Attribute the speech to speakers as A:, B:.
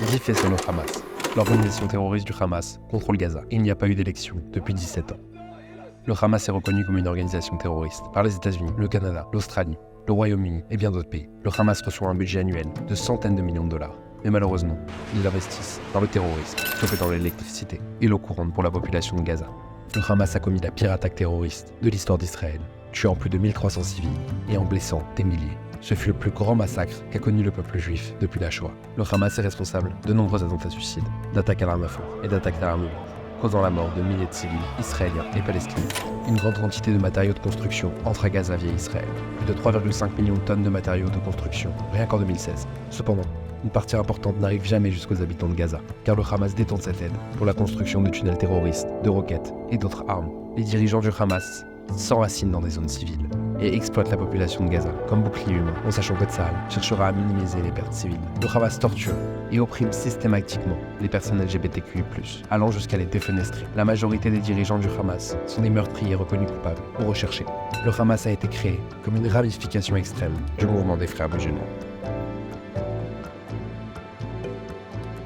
A: 10 faits sur le Hamas. L'organisation terroriste du Hamas contrôle Gaza. Il n'y a pas eu d'élection depuis 17 ans. Le Hamas est reconnu comme une organisation terroriste par les États-Unis, le Canada, l'Australie, le Royaume-Uni et bien d'autres pays. Le Hamas reçoit un budget annuel de centaines de millions de dollars. Mais malheureusement, ils investissent dans le terrorisme, sauf dans l'électricité et l'eau courante pour la population de Gaza. Le Hamas a commis la pire attaque terroriste de l'histoire d'Israël, tuant plus de 1300 civils et en blessant des milliers. Ce fut le plus grand massacre qu'a connu le peuple juif depuis la Shoah. Le Hamas est responsable de nombreux attentats suicides, d'attaques à l'arme à feu et d'attaques à l'arme lourde, causant la mort de milliers de civils israéliens et palestiniens. Une grande quantité de matériaux de construction entre à Gaza via Israël. Plus de 3,5 millions de tonnes de matériaux de construction, rien qu'en 2016. Cependant, une partie importante n'arrive jamais jusqu'aux habitants de Gaza, car le Hamas détend cette aide pour la construction de tunnels terroristes, de roquettes et d'autres armes. Les dirigeants du Hamas s'enracinent dans des zones civiles et exploitent la population de Gaza comme bouclier humain, en sachant que Tsahal cherchera à minimiser les pertes civiles. Le Hamas torture et opprime systématiquement les personnes LGBTQI+, allant jusqu'à les défenestrer. La majorité des dirigeants du Hamas sont des meurtriers reconnus coupables ou recherchés. Le Hamas a été créé comme une ramification extrême du mouvement des frères musulmans.